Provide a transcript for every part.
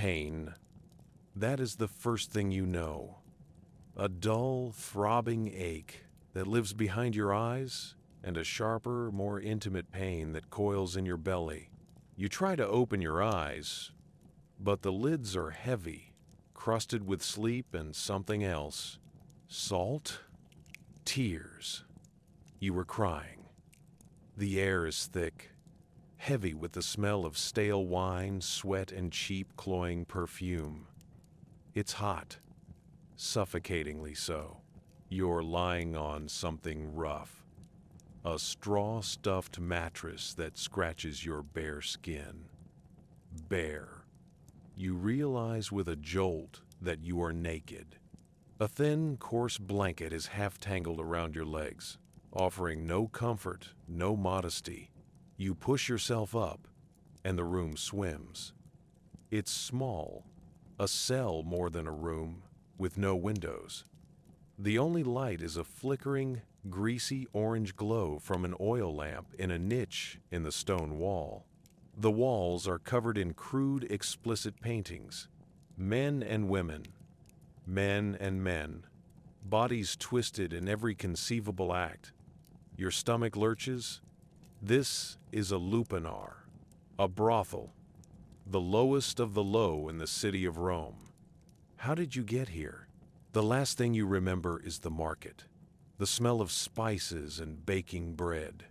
pain. That is the first thing you know. A dull, throbbing ache that lives behind your eyes, and a sharper, more intimate pain that coils in your belly. You try to open your eyes, but the lids are heavy, crusted with sleep and something else. Salt? Tears. You were crying. The air is thick, heavy with the smell of stale wine, sweat, and cheap, cloying perfume. It's hot, suffocatingly so. You're lying on something rough. A straw-stuffed mattress that scratches your bare skin. Bare. You realize with a jolt that you are naked. A thin, coarse blanket is half tangled around your legs, offering no comfort, no modesty. You push yourself up, and the room swims. It's small, a cell more than a room, with no windows. The only light is a flickering, greasy orange glow from an oil lamp in a niche in the stone wall. The walls are covered in crude, explicit paintings. Men and women. Men and men. Bodies twisted in every conceivable act. Your stomach lurches. This is a lupanar, a brothel, the lowest of the low in the city of Rome. How did you get here? The last thing you remember is the market, the smell of spices and baking bread.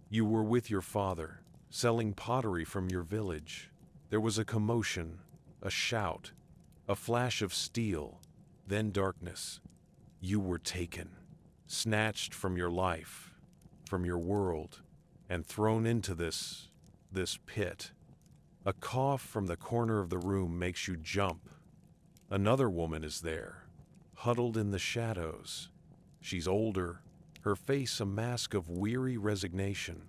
You were with your father, selling pottery from your village. There was a commotion, a shout, a flash of steel, then darkness. You were taken, snatched from your life, from your world, and thrown into this pit. A cough from the corner of the room makes you jump. Another woman is there, huddled in the shadows. She's older, her face a mask of weary resignation.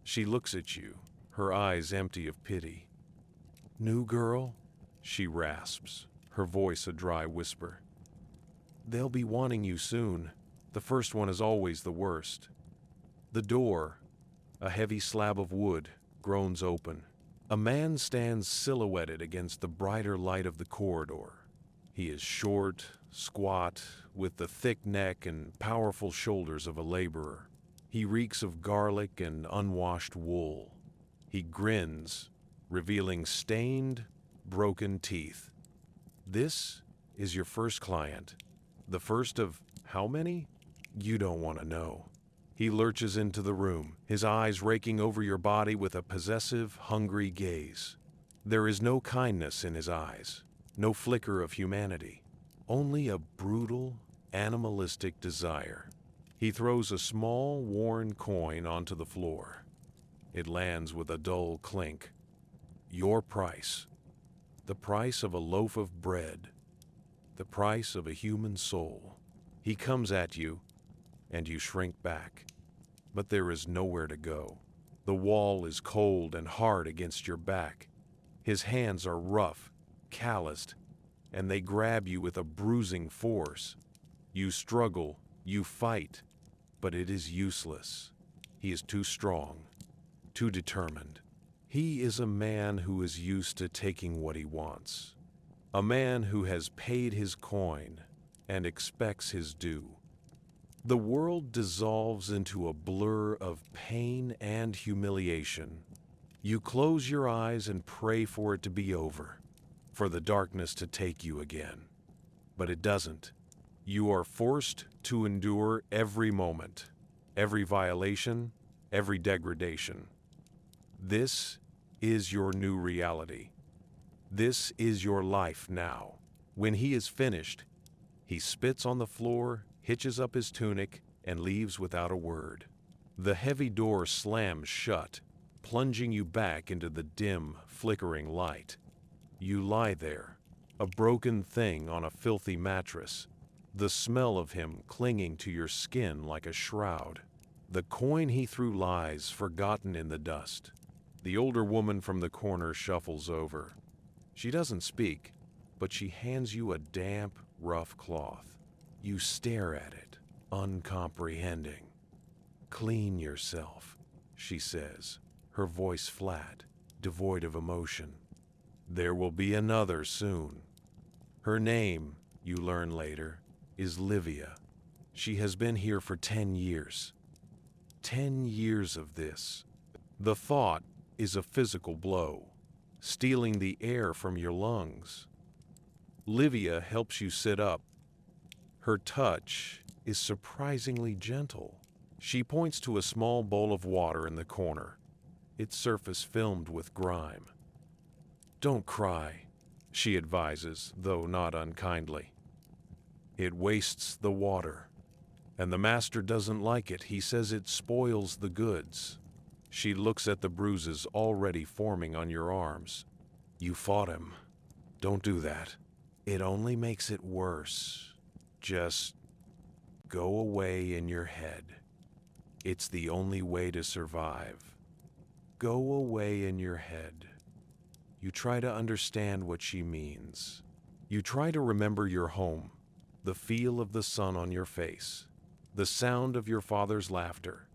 She looks at you, her eyes empty of pity. "New girl?" she rasps, her voice a dry whisper. "They'll be wanting you soon. The first one is always the worst." The door, a heavy slab of wood, groans open. A man stands silhouetted against the brighter light of the corridor. He is short, squat, with the thick neck and powerful shoulders of a laborer. He reeks of garlic and unwashed wool. He grins, revealing stained, broken teeth. This is your first client. The first of how many? You don't want to know. He lurches into the room, his eyes raking over your body with a possessive, hungry gaze. There is no kindness in his eyes, no flicker of humanity, only a brutal, animalistic desire. He throws a small, worn coin onto the floor. It lands with a dull clink. Your price. The price of a loaf of bread. The price of a human soul. He comes at you, and you shrink back. But there is nowhere to go. The wall is cold and hard against your back. His hands are rough, calloused, and they grab you with a bruising force. You struggle, you fight, but it is useless. He is too strong, too determined. He is a man who is used to taking what he wants. A man who has paid his coin and expects his due. The world dissolves into a blur of pain and humiliation. You close your eyes and pray for it to be over, for the darkness to take you again. But it doesn't. You are forced to endure every moment, every violation, every degradation. This is your new reality. This is your life now. When he is finished, he spits on the floor, hitches up his tunic, and leaves without a word. The heavy door slams shut, plunging you back into the dim, flickering light. You lie there, a broken thing on a filthy mattress, the smell of him clinging to your skin like a shroud. The coin he threw lies forgotten in the dust. The older woman from the corner shuffles over. She doesn't speak, but she hands you a damp, rough cloth. You stare at it, uncomprehending. "Clean yourself," she says, her voice flat, devoid of emotion. There will be another soon. Her name, you learn later, is Livia. She has been here for 10 years. 10 years of this. The thought is a physical blow, stealing the air from your lungs. Livia helps you sit up. Her touch is surprisingly gentle. She points to a small bowl of water in the corner, its surface filmed with grime. Don't cry, she advises, though not unkindly. It wastes the water, and the master doesn't like it. He says it spoils the goods. She looks at the bruises already forming on your arms. You fought him. Don't do that. It only makes it worse. Just go away in your head. It's the only way to survive. Go away in your head. You try to understand what she means. You try to remember your home, the feel of the sun on your face, the sound of your father's laughter.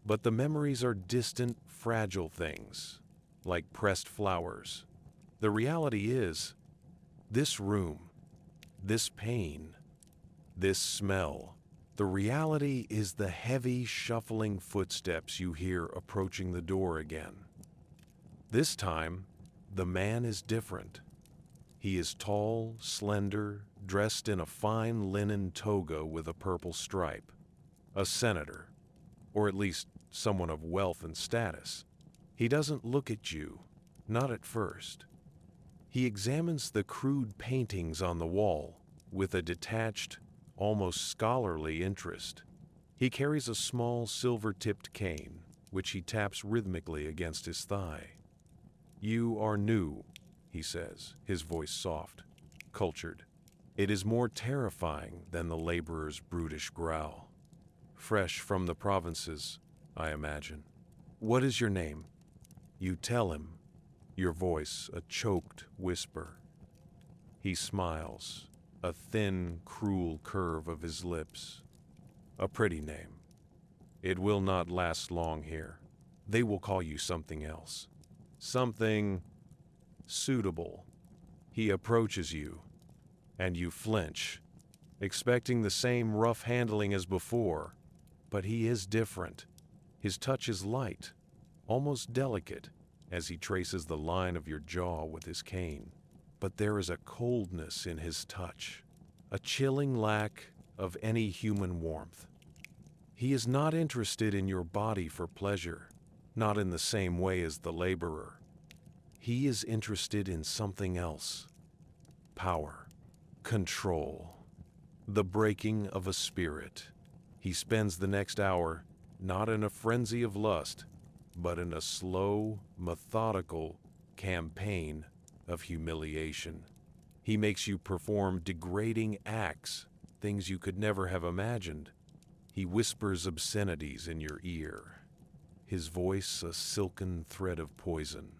But the memories are distant, fragile things, like pressed flowers. The reality is, this room, this pain, this smell, the reality is the heavy, shuffling footsteps you hear approaching the door again. This time, the man is different. He is tall, slender, dressed in a fine linen toga with a purple stripe. A senator, or at least someone of wealth and status. He doesn't look at you, not at first. He examines the crude paintings on the wall with a detached, almost scholarly interest. He carries a small silver-tipped cane, which he taps rhythmically against his thigh. You are new, he says, his voice soft, cultured. It is more terrifying than the laborer's brutish growl. Fresh from the provinces, I imagine. What is your name? You tell him, your voice a choked whisper. He smiles, a thin, cruel curve of his lips. A pretty name. It will not last long here. They will call you something else. Something suitable. He approaches you, and you flinch, expecting the same rough handling as before, but he is different. His touch is light, almost delicate, as he traces the line of your jaw with his cane. But there is a coldness in his touch, a chilling lack of any human warmth. He is not interested in your body for pleasure, not in the same way as the laborer. He is interested in something else. Power, control, the breaking of a spirit. He spends the next hour not in a frenzy of lust, but in a slow, methodical campaign of humiliation. He makes you perform degrading acts, things you could never have imagined. He whispers obscenities in your ear, his voice a silken thread of poison.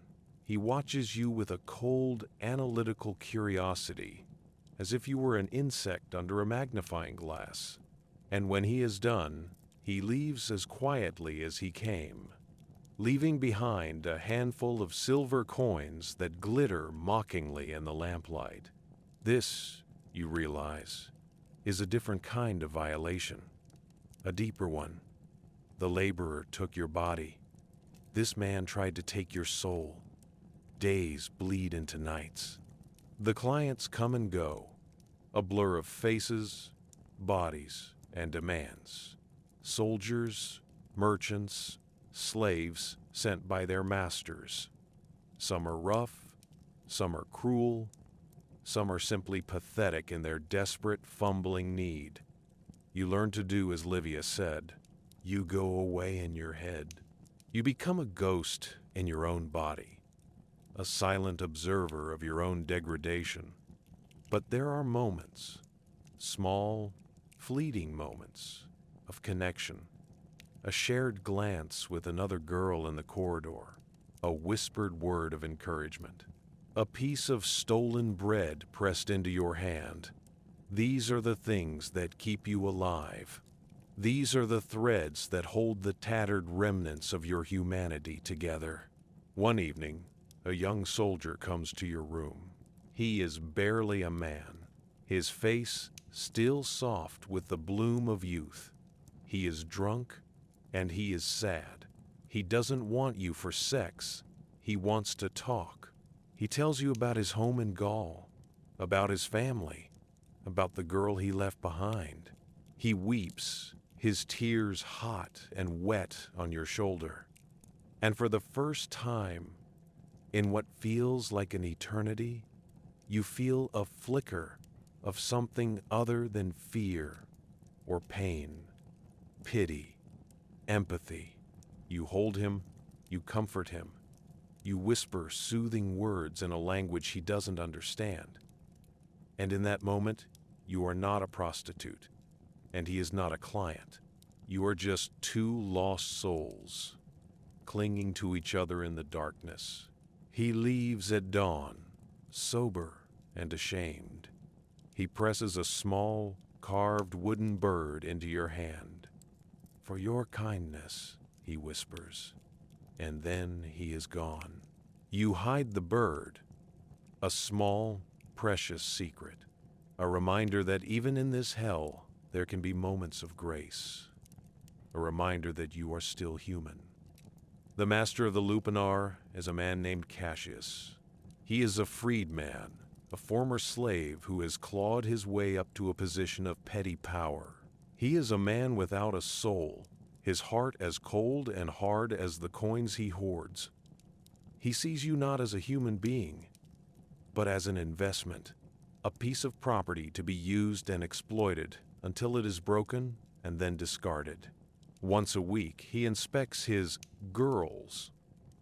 He watches you with a cold, analytical curiosity, as if you were an insect under a magnifying glass. And when he is done, he leaves as quietly as he came, leaving behind a handful of silver coins that glitter mockingly in the lamplight. This, you realize, is a different kind of violation, a deeper one. The laborer took your body. This man tried to take your soul. Days bleed into nights. The clients come and go, a blur of faces, bodies, and demands. Soldiers, merchants, slaves sent by their masters. Some are rough, some are cruel, some are simply pathetic in their desperate, fumbling need. You learn to do as Livia said. You go away in your head. You become a ghost in your own body, a silent observer of your own degradation. But there are moments, small, fleeting moments, of connection. A shared glance with another girl in the corridor, a whispered word of encouragement, a piece of stolen bread pressed into your hand. These are the things that keep you alive. These are the threads that hold the tattered remnants of your humanity together. One evening, a young soldier comes to your room. He is barely a man, his face still soft with the bloom of youth. He is drunk and he is sad. He doesn't want you for sex. He wants to talk. He tells you about his home in Gaul, about his family, about the girl he left behind. He weeps, his tears hot and wet on your shoulder. And for the first time, in what feels like an eternity, you feel a flicker of something other than fear or pain, pity, empathy. You hold him, you comfort him, you whisper soothing words in a language he doesn't understand. And in that moment, you are not a prostitute, and he is not a client. You are just two lost souls, clinging to each other in the darkness. He leaves at dawn, sober and ashamed. He presses a small, carved wooden bird into your hand. "For your kindness," he whispers, and then he is gone. You hide the bird, a small, precious secret, a reminder that even in this hell, there can be moments of grace, a reminder that you are still human. The master of the Lupanar is a man named Cassius. He is a freedman, a former slave who has clawed his way up to a position of petty power. He is a man without a soul, his heart as cold and hard as the coins he hoards. He sees you not as a human being, but as an investment, a piece of property to be used and exploited until it is broken and then discarded. Once a week, he inspects his girls.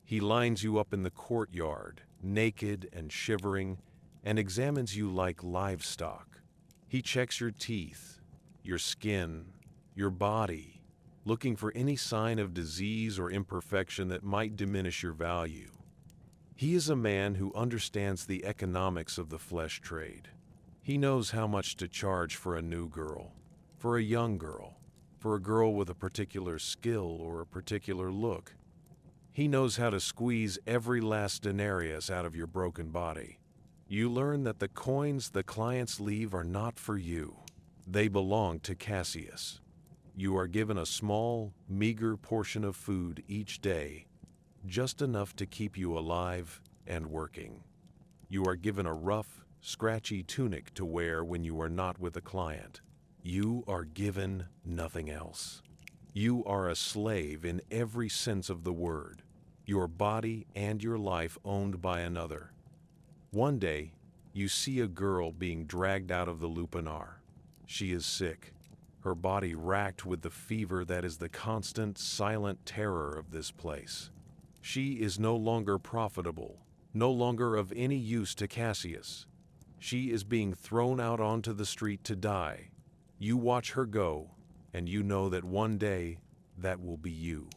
He lines you up in the courtyard, naked and shivering, and examines you like livestock. He checks your teeth, your skin, your body, looking for any sign of disease or imperfection that might diminish your value. He is a man who understands the economics of the flesh trade. He knows how much to charge for a new girl, for a young girl, for a girl with a particular skill or a particular look. He knows how to squeeze every last denarius out of your broken body. You learn that the coins the clients leave are not for you. They belong to Cassius. You are given a small, meager portion of food each day, just enough to keep you alive and working. You are given a rough, scratchy tunic to wear when you are not with a client. You are given nothing else. You are a slave in every sense of the word, your body and your life owned by another. One day, you see a girl being dragged out of the Lupanar. She is sick, her body racked with the fever that is the constant, silent terror of this place. She is no longer profitable, no longer of any use to Cassius. She is being thrown out onto the street to die. You watch her go, and you know that one day that will be you.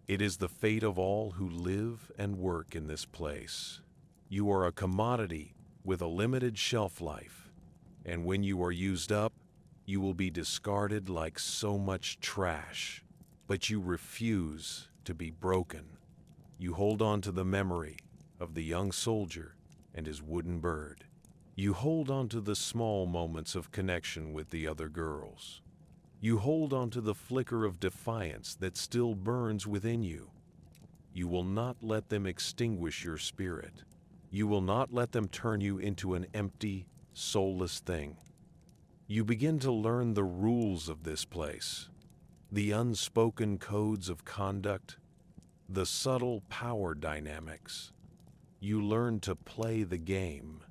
It is the fate of all who live and work in this place. You are a commodity with a limited shelf life, and when you are used up, you will be discarded like so much trash. But you refuse to be broken. You hold on to the memory of the young soldier and his wooden bird. You hold on to the small moments of connection with the other girls. You hold on to the flicker of defiance that still burns within you. You will not let them extinguish your spirit. You will not let them turn you into an empty, soulless thing. You begin to learn the rules of this place, the unspoken codes of conduct, the subtle power dynamics. You learn to play the game.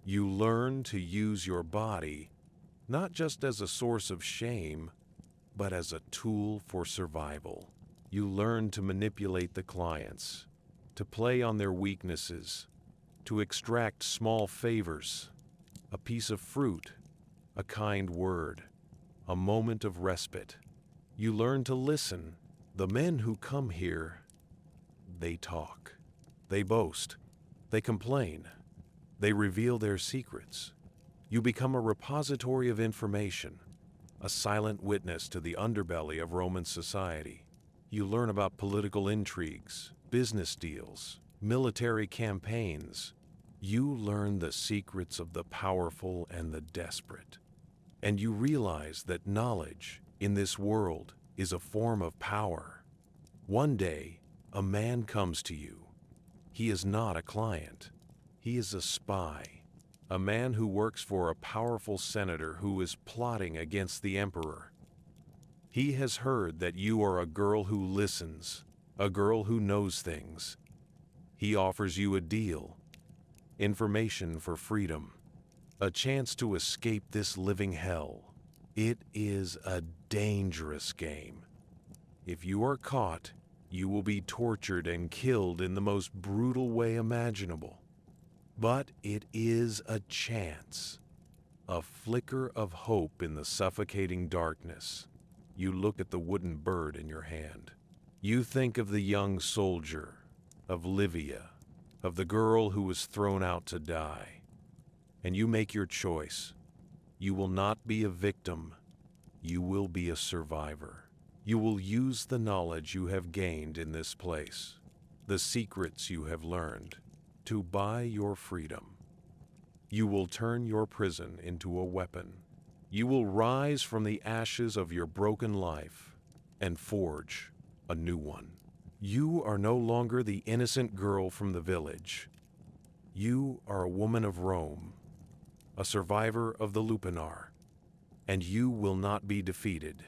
You learn to use your body, not just as a source of shame, but as a tool for survival. You learn to manipulate the clients, to play on their weaknesses, to extract small favors, a piece of fruit, a kind word, a moment of respite. You learn to listen. The men who come here, they talk, they boast, they complain, they reveal their secrets. You become a repository of information, a silent witness to the underbelly of Roman society. You learn about political intrigues, business deals, military campaigns. You learn the secrets of the powerful and the desperate. And you realize that knowledge in this world is a form of power. One day, a man comes to you. He is not a client. He is a spy. A man who works for a powerful senator who is plotting against the emperor. He has heard that you are a girl who listens, a girl who knows things. He offers you a deal, information for freedom, a chance to escape this living hell. It is a dangerous game. If you are caught, you will be tortured and killed in the most brutal way imaginable. But it is a chance, a flicker of hope in the suffocating darkness. You look at the wooden bird in your hand. You think of the young soldier, of Livia, of the girl who was thrown out to die. And you make your choice. You will not be a victim. You will be a survivor. You will use the knowledge you have gained in this place, the secrets you have learned, to buy your freedom. You will turn your prison into a weapon. You will rise from the ashes of your broken life and forge a new one. You are no longer the innocent girl from the village. You are a woman of Rome, a survivor of the Lupanar, and you will not be defeated.